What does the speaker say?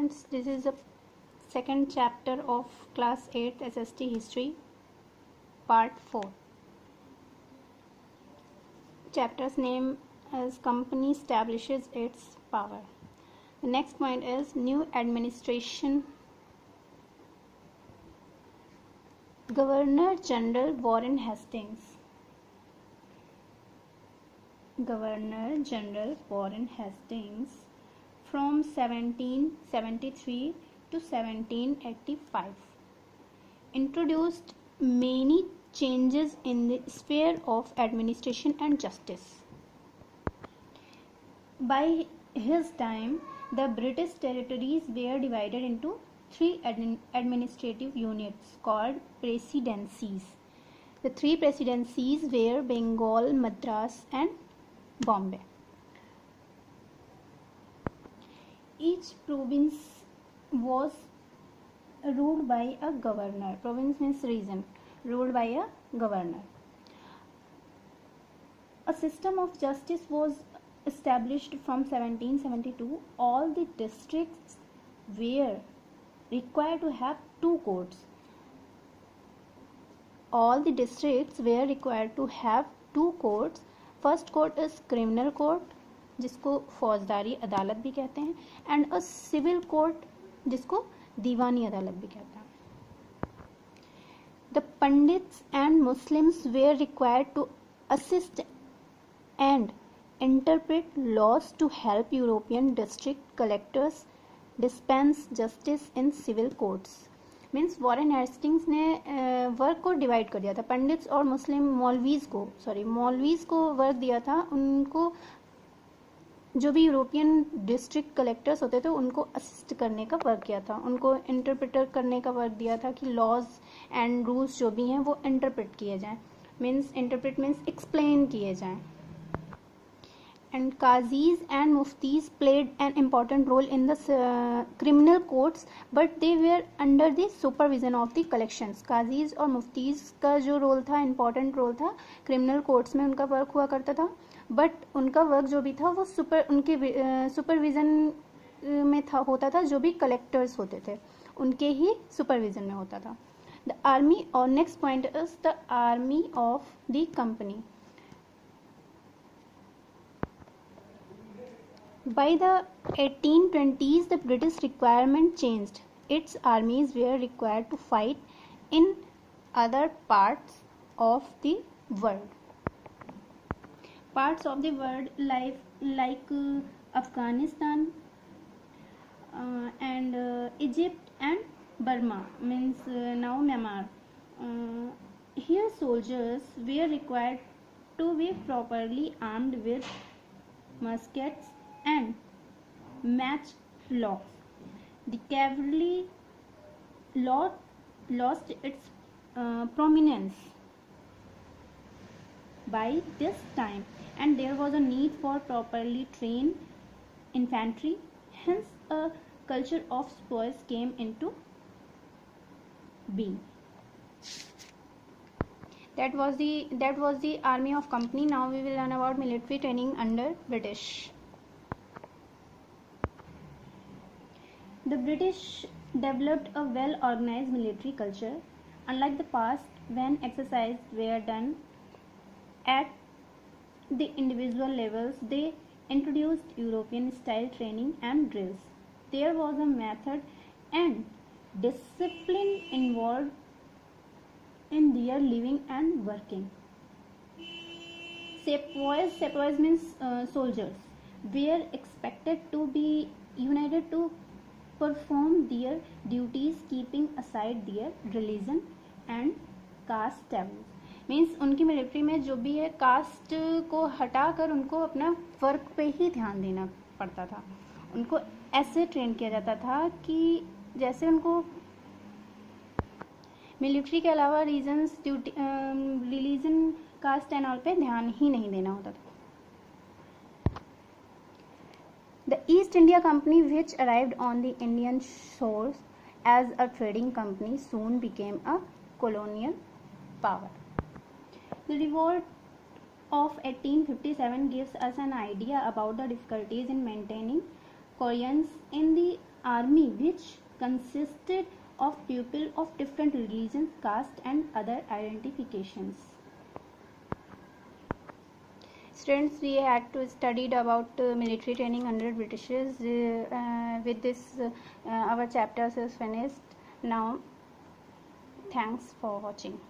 students, this is the second chapter of class 8 SST history part 4. Chapter's name is company establishes its power. The next point is new administration. Governor General Warren Hastings. Governor General Warren Hastings from 1773 to 1785 introduced many changes in the sphere of administration and justice. By his time, the British territories were divided into three administrative units called presidencies. The three presidencies were Bengal, Madras, and Bombay. Each province was ruled by a governor. Province means region, ruled by a governor. A system of justice was established from 1772. All the districts were required to have two courts. All the districts were required to have two courts. First court is criminal court, जिसको फौजदारी अदालत भी कहते हैं, and a civil court, जिसको दीवानी अदालत भी कहते हैं. The pandits and Muslims were required to assist and interpret laws to help European district collectors dispense justice in civil courts. Means Warren Hastings ने वर्क को डिवाइड कर दिया था. पंडित्स और मुस्लिम मौलवीज को वर्क दिया था. उनको जो भी यूरोपियन डिस्ट्रिक्ट कलेक्टर्स होते थे उनको असिस्ट करने का वर्क किया था. उनको इंटरप्रेटर करने का वर्क दिया था कि लॉज एंड रूल्स जो भी हैं वो इंटरप्रेट किए जाएं. इंटरप्रेट मीन्स एक्सप्लेन किए जाएं. And qazis and muftis played an important role in the criminal courts, but they were under the supervision of the collections. qazis और muftis का जो रोल था, important रोल था, criminal courts में उनका work हुआ करता था, but उनका वर्क जो भी था वो उनके supervision में होता था. जो भी collectors होते थे उनके ही supervision में होता था. The army, और next point is the army of the company. By the 1820s, the British requirement changed. Its armies were required to fight in other parts of the world. Parts of the world like Afghanistan and Egypt and Burma, means now Myanmar. Here soldiers were required to be properly armed with muskets and matchlocks. The cavalry lost its prominence by this time, and there was a need for properly trained infantry. Hence, a culture of spoils came into being. That was the army of company. Now we will learn about military training under British. The British developed a well-organized military culture. Unlike the past, when exercises were done at the individual levels, they introduced European-style training and drills. There was a method and discipline involved in their living and working. Sepoys means soldiers were expected to be united to perform their duties, keeping aside their religion and caste taboos. Means उनकी military में जो भी है cast को हटाकर उनको अपना work पे ही ध्यान देना पड़ता था. उनको ऐसे ट्रेन किया जाता था कि जैसे उनको मिलिट्री के अलावा reasons religion caste and all पे ध्यान ही नहीं देना होता था. The East India Company, which arrived on the Indian shores as a trading company, soon became a colonial power. The revolt of 1857 gives us an idea about the difficulties in maintaining coherence in the army which consisted of people of different religions, caste and other identifications. Students, we had to studied about military training under Britishers. With this, our chapters is finished. Now, thanks for watching.